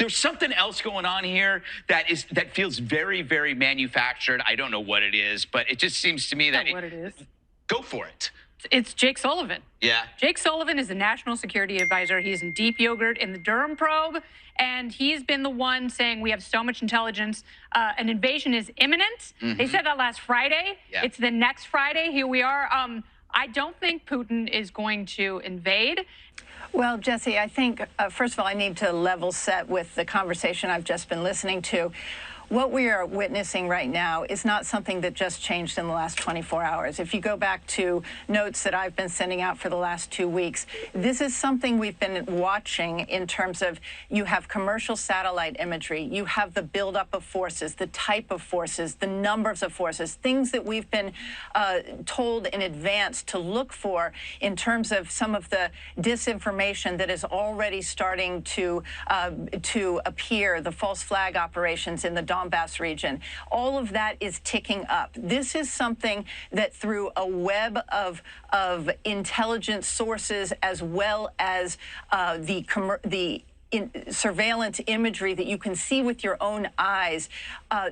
There's something else going on here that feels very, very manufactured. I don't know what it is, but it just seems to me that what it is. Go for it. It's Jake Sullivan. Yeah. Jake Sullivan is the national security advisor. He's in deep yogurt in the Durham probe, and he's been the one saying we have so much intelligence. An invasion is imminent. They said that last Friday. Yeah. It's the next Friday. Here we are. I don't think Putin is going to invade. Well, Jesse, I think, first of all, I need to level set with the conversation I've just been listening to. What we are witnessing right now is not something that just changed in the last 24 hours. If you go back to notes that I've been sending out for the last 2 weeks, this is something we've been watching in terms of you have commercial satellite imagery, you have the buildup of forces, the type of forces, the numbers of forces, things that we've been told in advance to look for in terms of some of the disinformation that is already starting to appear, the false flag operations in the Donbass region. All of that is ticking up. This is something that through a web of intelligence sources as well as the surveillance imagery that you can see with your own eyes.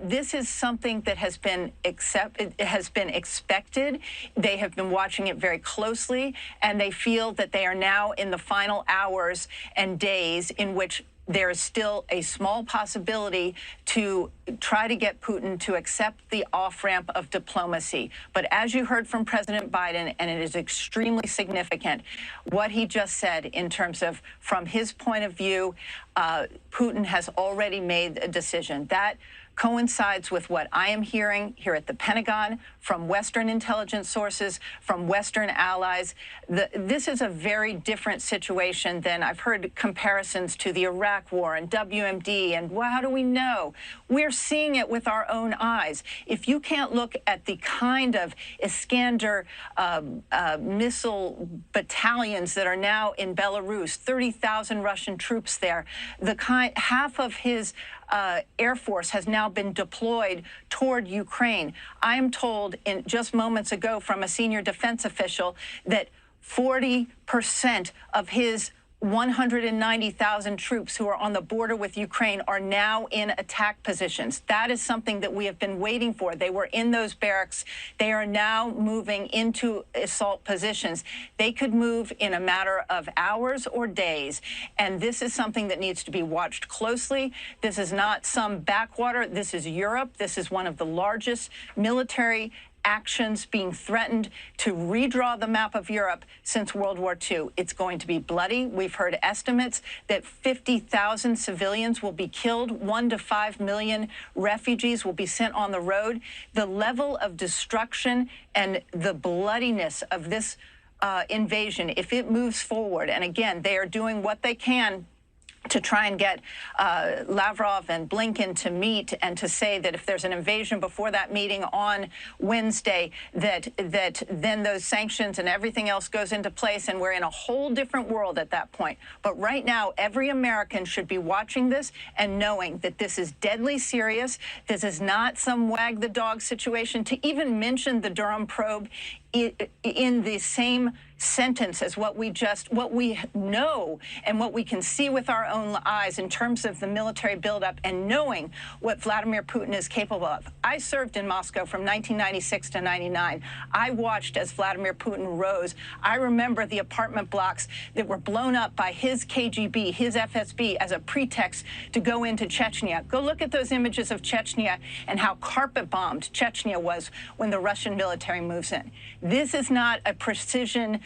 This is something that has been expected. They have been watching it very closely, and they feel that they are now in the final hours and days in which there is still a small possibility to try to get Putin to accept the off-ramp of diplomacy. But as you heard from President Biden, and it is extremely significant, what he just said in terms of, from his point of view, Putin has already made a decision. That coincides with what I am hearing here at the Pentagon, from Western intelligence sources, from Western allies. This is a very different situation than I've heard comparisons to the Iraq War and WMD and, well, how do we know? We're seeing it with our own eyes. If you can't look at the kind of Iskander missile battalions that are now in Belarus, 30,000 Russian troops there, half of his Air Force has now been deployed toward Ukraine. I am told in just moments ago from a senior defense official that 40% of his 190,000 troops who are on the border with Ukraine are now in attack positions. That is something that we have been waiting for. They were in those barracks. They are now moving into assault positions. They could move in a matter of hours or days. And this is something that needs to be watched closely. This is not some backwater. This is Europe. This is one of the largest military actions being threatened to redraw the map of Europe since World War II. It's going to be bloody. We've heard estimates that 50,000 civilians will be killed, 1 to 5 million refugees will be sent on the road. The level of destruction and the bloodiness of this invasion, if it moves forward, and again, they are doing what they can to try and get Lavrov and Blinken to meet and to say that if there's an invasion before that meeting on Wednesday, that then those sanctions and everything else goes into place, and we're in a whole different world at that point. But right now, every American should be watching this and knowing that this is deadly serious. This is not some wag the dog situation. To even mention the Durham probe in the same sentence as what we know and what we can see with our own eyes in terms of the military buildup and knowing what Vladimir Putin is capable of. I served in Moscow from 1996 to 99. I watched as Vladimir Putin rose. I remember the apartment blocks that were blown up by his KGB, his FSB, as a pretext to go into Chechnya. Go look at those images of Chechnya and how carpet-bombed Chechnya was when the Russian military moves in. This is not a precision,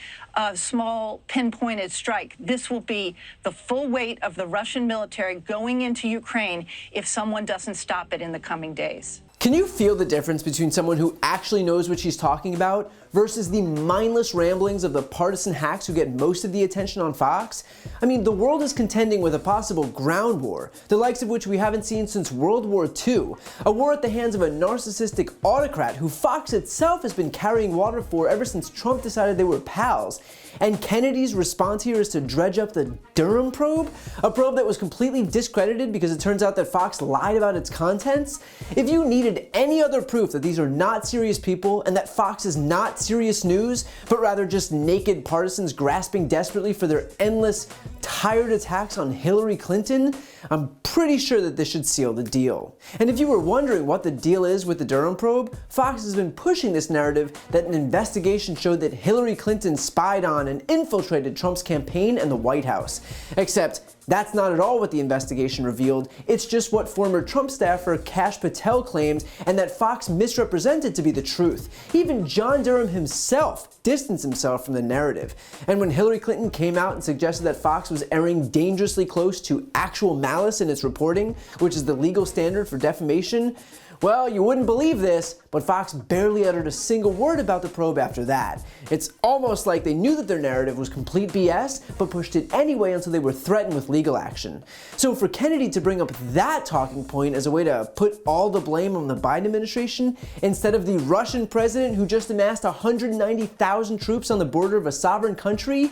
small, pinpointed strike. This will be the full weight of the Russian military going into Ukraine if someone doesn't stop it in the coming days. Can you feel the difference between someone who actually knows what she's talking about versus the mindless ramblings of the partisan hacks who get most of the attention on Fox? I mean, the world is contending with a possible ground war, the likes of which we haven't seen since World War II, a war at the hands of a narcissistic autocrat who Fox itself has been carrying water for ever since Trump decided they were pals. And Kennedy's response here is to dredge up the Durham probe, a probe that was completely discredited because it turns out that Fox lied about its contents. If you needed any other proof that these are not serious people and that Fox is not serious news, but rather just naked partisans grasping desperately for their endless, tired attacks on Hillary Clinton, I'm pretty sure that this should seal the deal. And if you were wondering what the deal is with the Durham probe, Fox has been pushing this narrative that an investigation showed that Hillary Clinton spied on and infiltrated Trump's campaign and the White House. Except that's not at all what the investigation revealed. It's just what former Trump staffer Kash Patel claimed, and that Fox misrepresented to be the truth. Even John Durham himself distanced himself from the narrative. And when Hillary Clinton came out and suggested that Fox was erring dangerously close to actual malice in its reporting, which is the legal standard for defamation, well, you wouldn't believe this, but Fox barely uttered a single word about the probe after that. It's almost like they knew that their narrative was complete BS, but pushed it anyway until they were threatened with legal action. So for Kennedy to bring up that talking point as a way to put all the blame on the Biden administration, instead of the Russian president who just amassed 190,000 troops on the border of a sovereign country,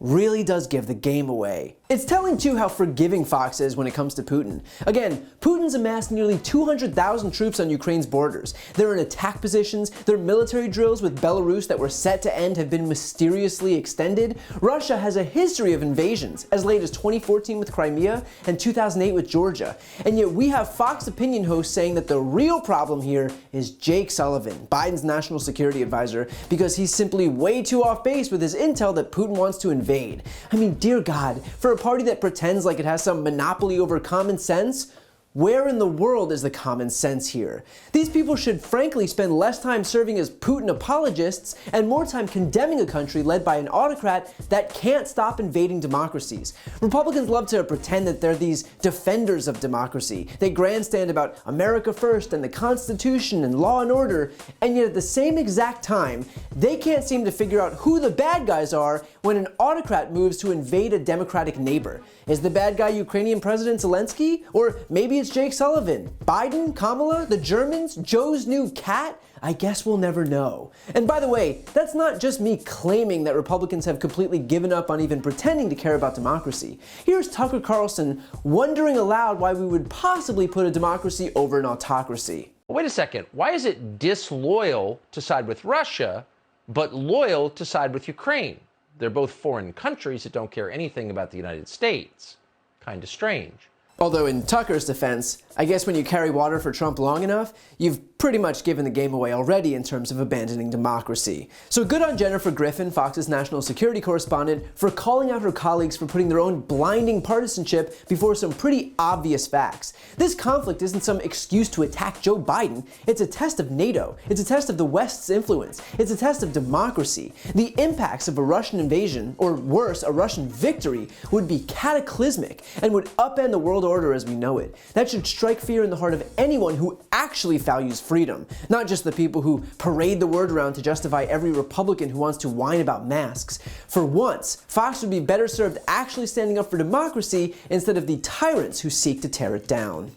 really does give the game away. It's telling too how forgiving Fox is when it comes to Putin. Again, Putin's amassed nearly 200,000 troops on Ukraine's borders. They're in attack positions, their military drills with Belarus that were set to end have been mysteriously extended. Russia has a history of invasions, as late as 2014 with Crimea and 2008 with Georgia. And yet we have Fox opinion hosts saying that the real problem here is Jake Sullivan, Biden's national security advisor, because he's simply way too off base with his intel that Putin wants to invade. I mean, dear God, for a party that pretends like it has some monopoly over common sense, where in the world is the common sense here? These people should frankly spend less time serving as Putin apologists and more time condemning a country led by an autocrat that can't stop invading democracies. Republicans love to pretend that they're these defenders of democracy. They grandstand about America first and the Constitution and law and order, and yet at the same exact time, they can't seem to figure out who the bad guys are when an autocrat moves to invade a democratic neighbor. Is the bad guy Ukrainian President Zelensky? Or maybe it's Jake Sullivan? Biden? Kamala? The Germans? Joe's new cat? I guess we'll never know. And by the way, that's not just me claiming that Republicans have completely given up on even pretending to care about democracy. Here's Tucker Carlson wondering aloud why we would possibly put a democracy over an autocracy. Wait a second. Why is it disloyal to side with Russia, but loyal to side with Ukraine? They're both foreign countries that don't care anything about the United States. Kind of strange. Although in Tucker's defense, I guess when you carry water for Trump long enough, you've pretty much given the game away already in terms of abandoning democracy. So good on Jennifer Griffin, Fox's national security correspondent, for calling out her colleagues for putting their own blinding partisanship before some pretty obvious facts. This conflict isn't some excuse to attack Joe Biden. It's a test of NATO. It's a test of the West's influence. It's a test of democracy. The impacts of a Russian invasion, or worse, a Russian victory, would be cataclysmic and would upend the world order as we know it. That should strike fear in the heart of anyone who actually values freedom, not just the people who parade the word around to justify every Republican who wants to whine about masks. For once, Fox would be better served actually standing up for democracy instead of the tyrants who seek to tear it down.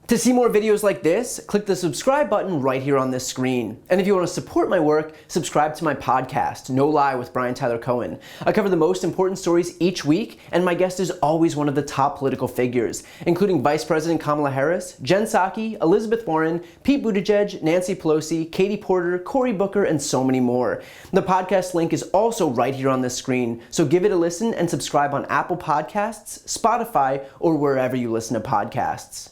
To see more videos like this, click the subscribe button right here on this screen. And if you want to support my work, subscribe to my podcast, No Lie with Brian Tyler Cohen. I cover the most important stories each week, and my guest is always one of the top political figures, including Vice President Kamala Harris, Jen Psaki, Elizabeth Warren, Pete Buttigieg, Nancy Pelosi, Katie Porter, Cory Booker, and so many more. The podcast link is also right here on this screen, so give it a listen and subscribe on Apple Podcasts, Spotify, or wherever you listen to podcasts.